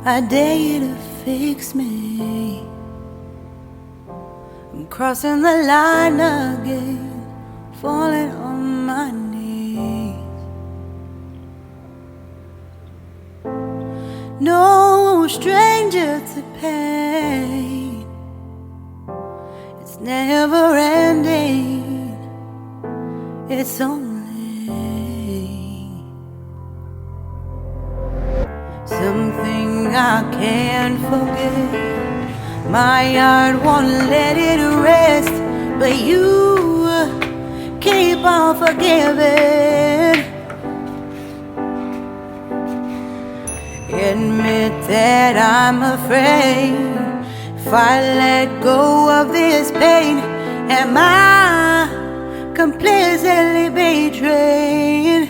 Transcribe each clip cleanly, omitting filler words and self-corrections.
I dare you to fix me. I'm crossing the line again, falling on my knees. No stranger to pain, it's never ending, it's only something I can't forget. My heart won't let it rest, but you keep on forgiving. Admit that I'm afraid. If I let go of this pain, am I completely betrayed?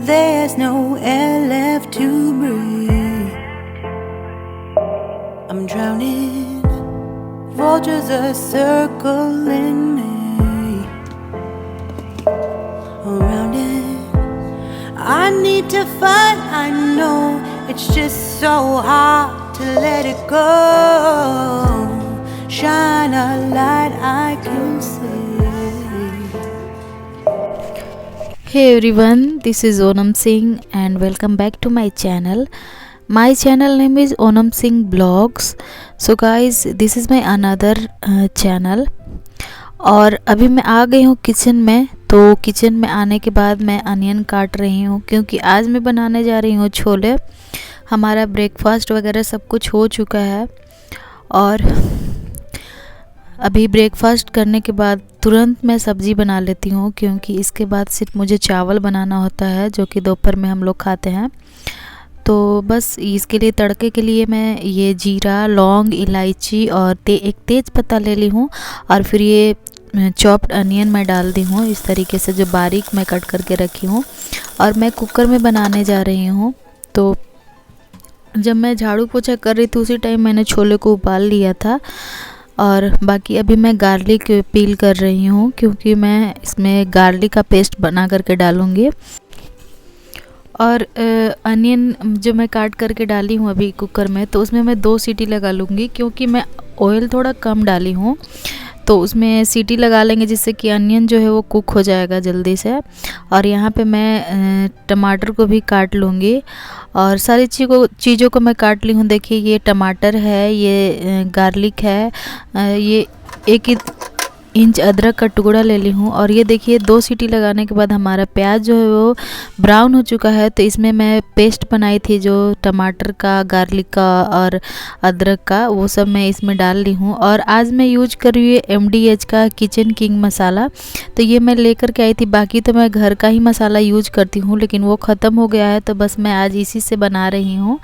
There's no air left to breathe. I'm drowning, vultures are circling me. Around it, I need to fight. I know it's just so hard to let it go. Shine a light I can see. Hey everyone, this is Onam Singh and welcome back to my channel. My channel name is Onam Singh Blogs. So guys, this is my another channel. और अभी मैं आ गई हूँ kitchen में। तो kitchen में आने के बाद मैं अनियन काट रही हूँ क्योंकि आज मैं बनाने जा रही हूँ छोले। हमारा ब्रेकफास्ट वगैरह सब कुछ हो चुका है और अभी ब्रेकफास्ट करने के बाद तुरंत मैं सब्ज़ी बना लेती हूँ क्योंकि इसके बाद सिर्फ मुझे चावल बनाना होता है जो कि दोपहर में हम लोग खाते हैं। तो बस इसके लिए तड़के के लिए मैं ये जीरा, लौंग, इलायची और एक तेज़ पत्ता ले ली हूँ और फिर ये चॉप्ड अनियन मैं डाल दी हूँ इस तरीके से, जो बारीक मैं कट करके रखी हूँ। और मैं कुकर में बनाने जा रही हूँ। तो जब मैं झाड़ू पोछा कर रही थी उसी टाइम मैंने छोले को उबाल लिया था। और बाकी अभी मैं गार्लिक पील कर रही हूँ क्योंकि मैं इसमें गार्लिक का पेस्ट बना करके डालूँगी। और अनियन जो मैं काट करके डाली हूँ अभी कुकर में, तो उसमें मैं 2 सीटी लगा लूँगी क्योंकि मैं ऑयल थोड़ा कम डाली हूँ। तो उसमें सीटी लगा लेंगे जिससे कि अनियन जो है वो कुक हो जाएगा जल्दी से। और यहाँ पे मैं टमाटर को भी काट लूँगी और सारी चीज़ों को मैं काट ली हूँ। देखिए ये टमाटर है, ये गार्लिक है, ये 1 इंच अदरक का टुकड़ा ले ली हूँ। और ये देखिए 2 सीटी लगाने के बाद हमारा प्याज जो है वो ब्राउन हो चुका है। तो इसमें मैं पेस्ट बनाई थी जो टमाटर का, गार्लिक का और अदरक का, वो सब मैं इसमें डाल ली हूँ। और आज मैं यूज कर रही हूँ MDH का किचन किंग मसाला। तो ये मैं लेकर के आई थी। बाकी तो मैं घर का ही मसाला यूज करती हूँ लेकिन वो ख़त्म हो गया है, तो बस मैं आज इसी से बना रही हूँ।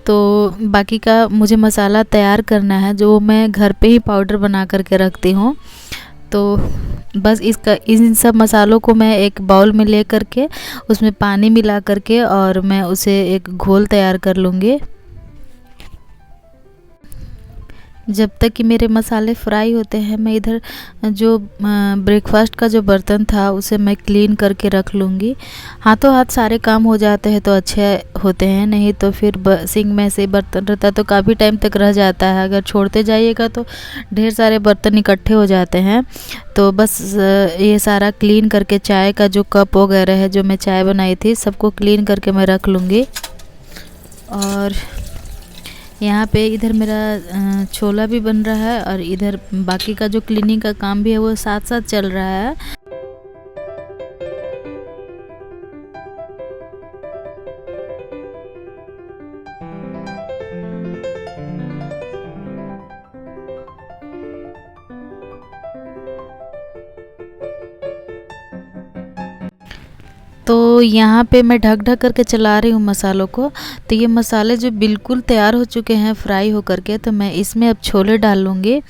तो बाकी का मुझे मसाला तैयार करना है जो मैं घर पे ही पाउडर बना करके रखती हूँ। तो बस इन सब मसालों को मैं एक बाउल में ले करके उसमें पानी मिला करके और मैं उसे एक घोल तैयार कर लूँगी। जब तक कि मेरे मसाले फ्राई होते हैं मैं इधर जो ब्रेकफास्ट का जो बर्तन था उसे मैं क्लीन करके रख लूँगी। हाथों हाथ सारे काम हो जाते हैं तो अच्छे होते हैं, नहीं तो फिर सिंक में से बर्तन रहता तो काफ़ी टाइम तक रह जाता है। अगर छोड़ते जाइएगा तो ढेर सारे बर्तन इकट्ठे हो जाते हैं। तो बस ये सारा क्लीन करके चाय का जो कप वगैरह है जो मैं चाय बनाई थी सबको क्लीन करके मैं रख लूँगी। और यहाँ पे इधर मेरा छोला भी बन रहा है और इधर बाकी का जो क्लीनिंग का काम भी है वो साथ साथ चल रहा है। तो यहाँ पे मैं ढक करके चला रही हूँ मसालों को। तो ये मसाले जो बिल्कुल तैयार हो चुके हैं फ्राई हो करके, तो मैं इसमें अब छोले डाल लूँगी।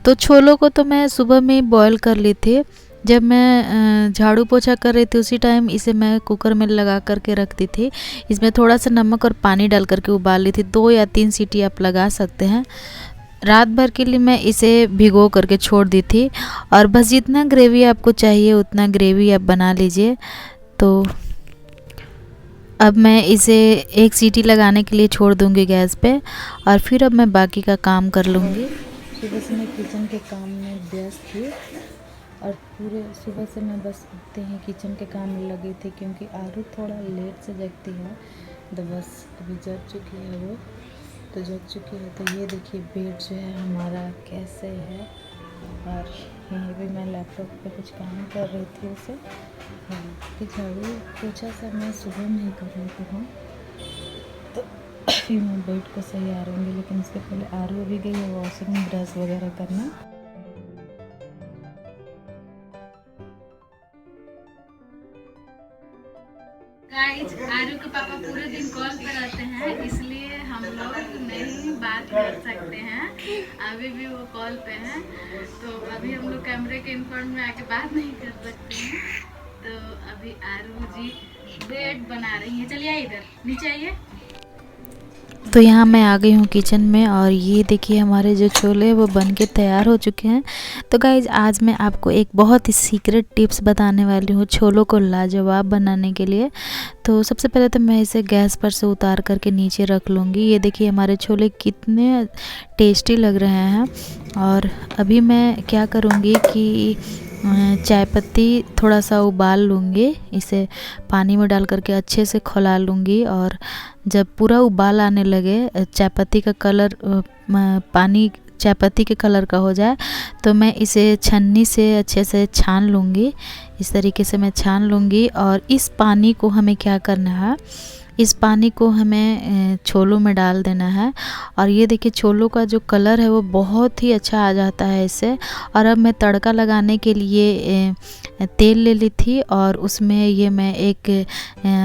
तो छोलों को तो मैं सुबह में बॉईल कर ली थी। जब मैं झाड़ू पोछा कर रही थी उसी टाइम इसे मैं कुकर में लगा करके रखती थी। इसमें थोड़ा सा नमक और पानी डाल करके उबाल ली थी। 2 या 3 सीटी आप लगा सकते हैं। रात भर के लिए मैं इसे भिगो करके छोड़ दी थी। और बस जितना ग्रेवी आपको चाहिए उतना ग्रेवी आप बना लीजिए। तो अब मैं इसे एक सीटी लगाने के लिए छोड़ दूंगी गैस पे और फिर अब मैं बाकी का काम कर लूँगी। सुबह से मैं किचन के काम में व्यस्त थी और पूरे सुबह से मैं बस उठते ही किचन के काम में लगी थी, क्योंकि आरू थोड़ा लेट से जगती है तो बस अभी जग चुकी है, वो तो जग चुकी है। तो ये देखिए बेड जो है हमारा कैसे है, और यहीं भी मैं लैपटॉप पे कुछ काम कर रही थी उसे कि झाड़ू पोछा सब मैं सुबह में ही कर लेती हूँ, तो फिर मैं बेड को सही आ रहूँगी। लेकिन उसके पहले आरू भी गई है वॉशरूम ब्रश वगैरह करना। गाइस, आरू के पापा पूरे दिन कॉल पे रहते हैं, इसलिए हम लोग नहीं बात कर सकते हैं। अभी भी वो कॉल पे हैं, तो अभी हम लोग कैमरे के इन फ्रंट में आके बात नहीं कर सकते हैं। तो अभी आरू जी ब्रेड बना रही हैं। चलिए इधर नीचे आइए। तो यहाँ मैं आ गई हूँ किचन में और ये देखिए हमारे जो छोले वो बन के तैयार हो चुके हैं। तो गाइज आज मैं आपको एक बहुत ही सीक्रेट टिप्स बताने वाली हूँ छोलों को लाजवाब बनाने के लिए। तो सबसे पहले तो मैं इसे गैस पर से उतार करके नीचे रख लूँगी। ये देखिए हमारे छोले कितने टेस्टी लग रहे हैं। और अभी मैं क्या करूँगी कि चाय पत्ती थोड़ा सा उबाल लूँगी, इसे पानी में डाल करके अच्छे से खौला लूँगी। और जब पूरा उबाल आने लगे, चाय पत्ती का कलर पानी चाय पत्ती के कलर का हो जाए, तो मैं इसे छन्नी से अच्छे से छान लूँगी। इस तरीके से मैं छान लूँगी और इस पानी को हमें क्या करना है, इस पानी को हमें छोलों में डाल देना है। और ये देखिए छोलों का जो कलर है वो बहुत ही अच्छा आ जाता है इससे। और अब मैं तड़का लगाने के लिए तेल ले ली थी और उसमें ये मैं एक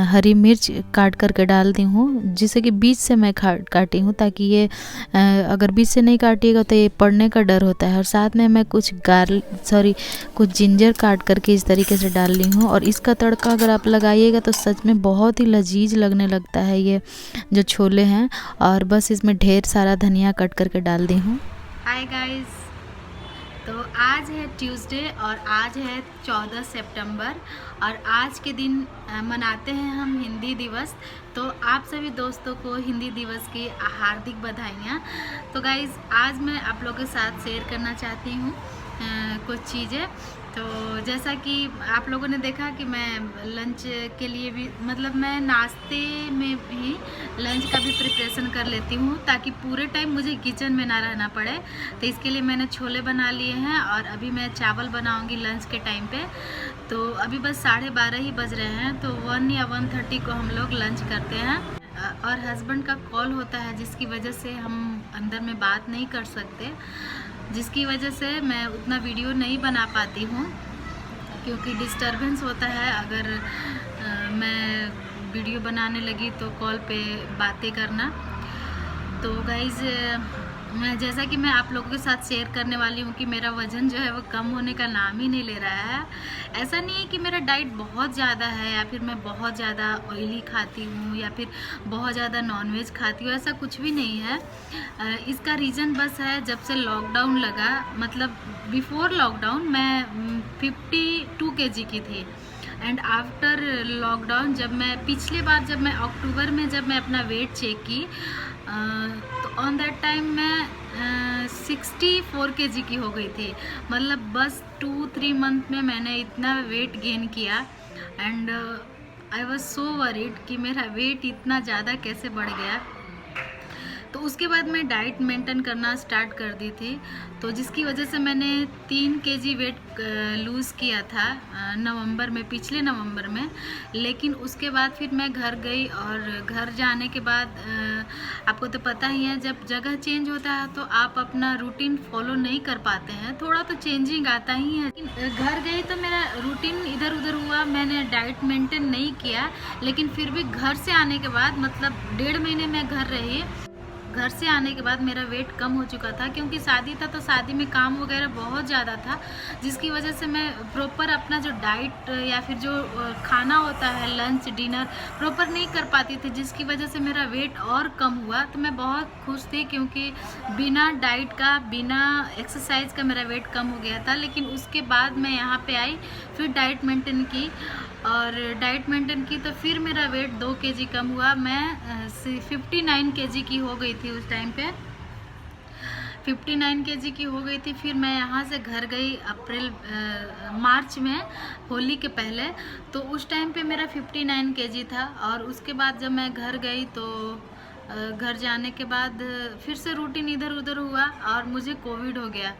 हरी मिर्च काट करके डाल दी हूँ, जिसे कि बीच से मैं काटी हूँ, ताकि ये अगर बीच से नहीं काटिएगा तो ये पड़ने का डर होता है। और साथ में मैं कुछ कुछ जिंजर काट करके इस तरीके से डाल ली हूँ। और इसका तड़का अगर आप लगाइएगा तो सच में बहुत ही लजीज लगने लगता है ये जो छोले हैं। और बस इसमें ढेर सारा धनिया कट करके डाल दी हूँ। हाय गाइस, तो आज है ट्यूसडे और आज है 14 सितंबर और आज के दिन मनाते हैं हम हिंदी दिवस। तो आप सभी दोस्तों को हिंदी दिवस की हार्दिक बधाइयाँ। तो गाइस आज मैं आप लोगों के साथ शेयर करना चाहती हूँ कुछ चीज़ें। तो जैसा कि आप लोगों ने देखा कि मैं लंच के लिए भी मतलब मैं नाश्ते में भी लंच का भी प्रिपरेशन कर लेती हूँ, ताकि पूरे टाइम मुझे किचन में ना रहना पड़े। तो इसके लिए मैंने छोले बना लिए हैं और अभी मैं चावल बनाऊँगी लंच के टाइम पे। तो अभी बस 12:30 ही बज रहे हैं, तो 1 या 1:30 को हम लोग लंच करते हैं। और हस्बैंड का कॉल होता है जिसकी वजह से हम अंदर में बात नहीं कर सकते, जिसकी वजह से मैं उतना वीडियो नहीं बना पाती हूँ, क्योंकि डिस्टरबेंस होता है अगर मैं वीडियो बनाने लगी तो कॉल पे बातें करना। तो गाइज़ जैसा कि मैं आप लोगों के साथ शेयर करने वाली हूँ कि मेरा वज़न जो है वो कम होने का नाम ही नहीं ले रहा है। ऐसा नहीं है कि मेरा डाइट बहुत ज़्यादा है या फिर मैं बहुत ज़्यादा ऑयली खाती हूँ या फिर बहुत ज़्यादा नॉनवेज खाती हूँ, ऐसा कुछ भी नहीं है। इसका रीज़न बस है जब से लॉकडाउन लगा, मतलब बिफोर लॉकडाउन मैं 52 kg की थी। एंड आफ्टर लॉकडाउन जब मैं पिछले बार जब मैं अक्टूबर में जब मैं अपना वेट चेक की तो ऑन दैट टाइम मैं 64 kg की हो गई थी। मतलब बस 2-3 मंथ में मैंने इतना वेट गेन किया and I was so worried कि मेरा वेट इतना ज़्यादा कैसे बढ़ गया। तो उसके बाद मैं डाइट मेंटेन करना स्टार्ट कर दी थी, तो जिसकी वजह से मैंने 3 kg वेट लूज़ किया था नवंबर में, पिछले नवंबर में। लेकिन उसके बाद फिर मैं घर गई और घर जाने के बाद आपको तो पता ही है जब जगह चेंज होता है तो आप अपना रूटीन फॉलो नहीं कर पाते हैं, थोड़ा तो चेंजिंग आता ही है। घर गई तो मेरा रूटीन इधर उधर हुआ, मैंने डाइट मेंटेन नहीं किया। लेकिन फिर भी घर से आने के बाद मतलब 1.5 महीने मैं घर रही। घर से आने के बाद मेरा वेट कम हो चुका था, क्योंकि शादी था तो शादी में काम वगैरह बहुत ज़्यादा था, जिसकी वजह से मैं प्रॉपर अपना जो डाइट या फिर जो खाना होता है लंच डिनर प्रॉपर नहीं कर पाती थी, जिसकी वजह से मेरा वेट और कम हुआ। तो मैं बहुत खुश थी, क्योंकि बिना डाइट का बिना एक्सरसाइज का मेरा वेट कम हो गया था। लेकिन उसके बाद मैं यहाँ पे आई, फिर डाइट मेंटेन की, और डाइट मेंटेन की तो फिर मेरा वेट 2 kg कम हुआ। मैं 59 kg की हो गई थी उस टाइम पे, 59 kg की हो गई थी। फिर मैं यहाँ से घर गई मार्च में, होली के पहले। तो उस टाइम पे मेरा 59 kg था। और उसके बाद जब मैं घर गई तो घर जाने के बाद फिर से रूटीन इधर उधर हुआ और मुझे कोविड हो गया।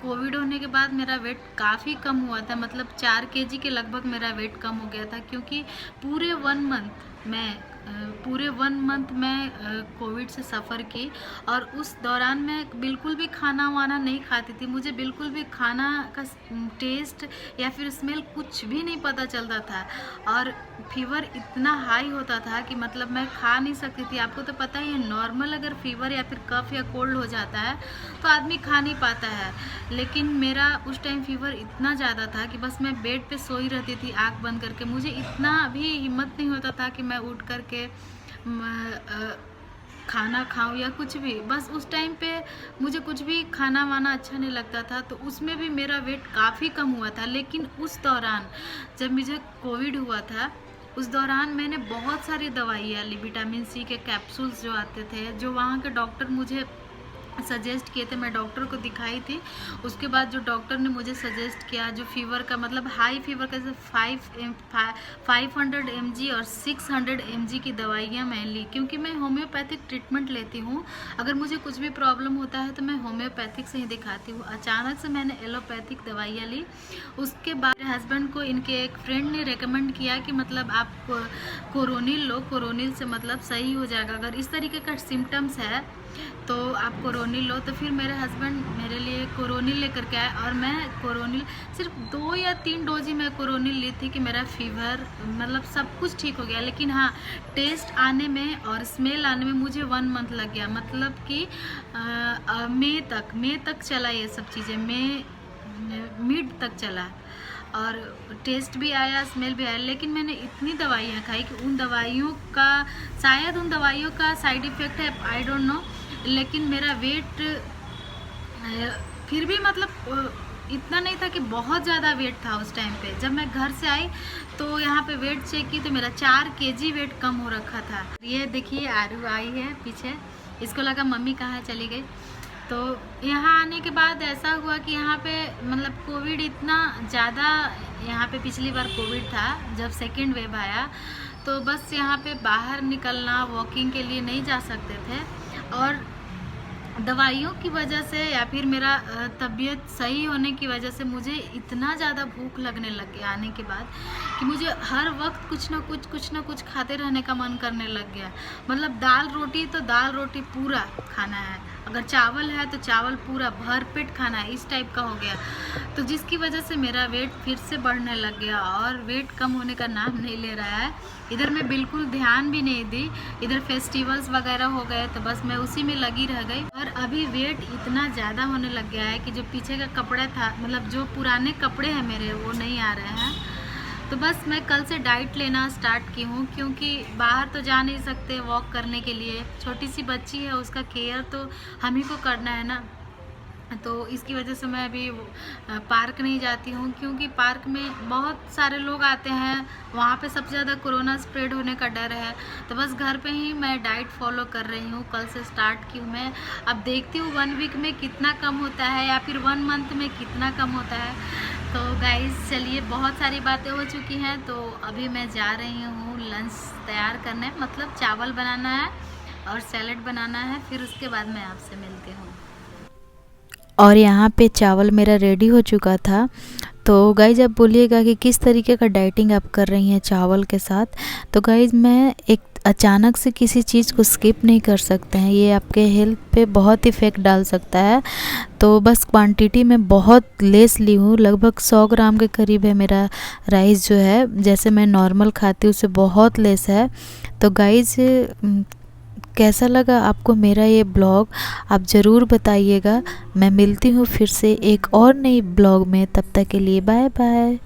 कोविड होने के बाद मेरा वेट काफ़ी कम हुआ था, मतलब 4 kg के लगभग मेरा वेट कम हो गया था, क्योंकि पूरे 1 मंथ मैं कोविड से सफ़र की। और उस दौरान मैं बिल्कुल भी खाना वाना नहीं खाती थी, मुझे बिल्कुल भी खाना का टेस्ट या फिर स्मेल कुछ भी नहीं पता चलता था। और फीवर इतना हाई होता था कि मतलब मैं खा नहीं सकती थी। आपको तो पता ही है, नॉर्मल अगर फीवर या फिर कफ या कोल्ड हो जाता है तो आदमी खा नहीं पाता है, लेकिन मेरा उस टाइम फीवर इतना ज़्यादा था कि बस मैं बेड पे सोई रहती थी आँख बंद करके। मुझे इतना भी हिम्मत नहीं होता था कि मैं उठ करके खाना खाऊं या कुछ भी। बस उस टाइम पे मुझे कुछ भी खाना वाना अच्छा नहीं लगता था, तो उसमें भी मेरा वेट काफ़ी कम हुआ था। लेकिन उस दौरान जब मुझे कोविड हुआ था, उस दौरान मैंने बहुत सारी दवाइयाँ ली, विटामिन सी के कैप्सूल्स जो आते थे, जो वहाँ के डॉक्टर मुझे सजेस्ट किए थे, मैं डॉक्टर को दिखाई थी। उसके बाद जो डॉक्टर ने मुझे सजेस्ट किया, जो फीवर का मतलब हाई फीवर का, जैसे 500 mg और 600 mg की दवाइयाँ मैं ली, क्योंकि मैं होम्योपैथिक ट्रीटमेंट लेती हूँ। अगर मुझे कुछ भी प्रॉब्लम होता है तो मैं होम्योपैथिक से ही दिखाती हूँ। अचानक से मैंने एलोपैथिक दवाइयाँ ली। उसके बाद मेरे हस्बैंड को इनके एक फ्रेंड ने रेकमेंड किया कि मतलब आप कोरोनिल लो, कोरोनिल से मतलब सही हो जाएगा, अगर इस तरीके का सिम्टम्स है तो आप कोरोनिल लो। तो फिर मेरे हस्बैंड मेरे लिए कोरोनिल लेकर के आए, और मैं कोरोनिल सिर्फ 2 या 3 डोज ही मैं कोरोनिल ली थी कि मेरा फीवर मतलब सब कुछ ठीक हो गया। लेकिन हाँ, टेस्ट आने में और स्मेल आने में मुझे 1 मंथ लग गया, मतलब कि मई तक चला ये सब चीज़ें, मिड तक चला, और टेस्ट भी आया, स्मेल भी आया। लेकिन मैंने इतनी दवाइयाँ खाई कि उन दवाइयों का साइड इफ़ेक्ट है, आई डोंट नो। लेकिन मेरा वेट फिर भी मतलब इतना नहीं था कि बहुत ज़्यादा वेट था उस टाइम पे। जब मैं घर से आई तो यहाँ पे वेट चेक की तो मेरा 4 kg वेट कम हो रखा था। ये देखिए आरू आई है पीछे, इसको लगा मम्मी कहाँ चली गई। तो यहाँ आने के बाद ऐसा हुआ कि यहाँ पे मतलब कोविड इतना ज़्यादा, यहाँ पे पिछली बार कोविड था जब सेकेंड वेव आया, तो बस यहाँ पे बाहर निकलना, वॉकिंग के लिए नहीं जा सकते थे। और दवाइयों की वजह से या फिर मेरा तबीयत सही होने की वजह से मुझे इतना ज़्यादा भूख लगने लग गया आने के बाद कि मुझे हर वक्त कुछ ना कुछ खाते रहने का मन करने लग गया। मतलब दाल रोटी तो दाल रोटी पूरा खाना है, अगर चावल है तो चावल पूरा भर पेट खाना है, इस टाइप का हो गया। तो जिसकी वजह से मेरा वेट फिर से बढ़ने लग गया और वेट कम होने का नाम नहीं ले रहा है। इधर मैं बिल्कुल ध्यान भी नहीं दी, इधर फेस्टिवल्स वगैरह हो गए तो बस मैं उसी में लगी रह गई। और अभी वेट इतना ज़्यादा होने लग गया है कि जो पीछे का कपड़ा था, मतलब जो पुराने कपड़े हैं मेरे, वो नहीं आ रहे हैं। तो बस मैं कल से डाइट लेना स्टार्ट की हूँ, क्योंकि बाहर तो जा नहीं सकते वॉक करने के लिए, छोटी सी बच्ची है, उसका केयर तो हम ही को करना है ना। तो इसकी वजह से मैं अभी पार्क नहीं जाती हूँ, क्योंकि पार्क में बहुत सारे लोग आते हैं, वहाँ पे सबसे ज़्यादा कोरोना स्प्रेड होने का डर है। तो बस घर पे ही मैं डाइट फॉलो कर रही हूँ, कल से स्टार्ट की हूँ मैं। अब देखती हूँ 1 वीक में कितना कम होता है या फिर 1 मंथ में कितना कम होता है। तो गाइस चलिए, बहुत सारी बातें हो चुकी हैं, तो अभी मैं जा रही हूँ लंच तैयार करने, मतलब चावल बनाना है और सैलेड बनाना है, फिर उसके बाद मैं आपसे मिलती हूँ। और यहाँ पे चावल मेरा रेडी हो चुका था। तो गाइज आप बोलिएगा कि किस तरीके का डाइटिंग आप कर रही हैं चावल के साथ। तो गाइज मैं एक अचानक से किसी चीज़ को स्किप नहीं कर सकते हैं, ये आपके हेल्थ पे बहुत इफ़ेक्ट डाल सकता है। तो बस क्वांटिटी में बहुत लेस ली हूँ, लगभग 100 ग्राम के करीब है मेरा राइस जो है, जैसे मैं नॉर्मल खाती हूँ उससे बहुत लेस है। तो गाइज कैसा लगा आपको मेरा ये ब्लॉग आप ज़रूर बताइएगा। मैं मिलती हूँ फिर से एक और नई ब्लॉग में, तब तक के लिए बाय बाय।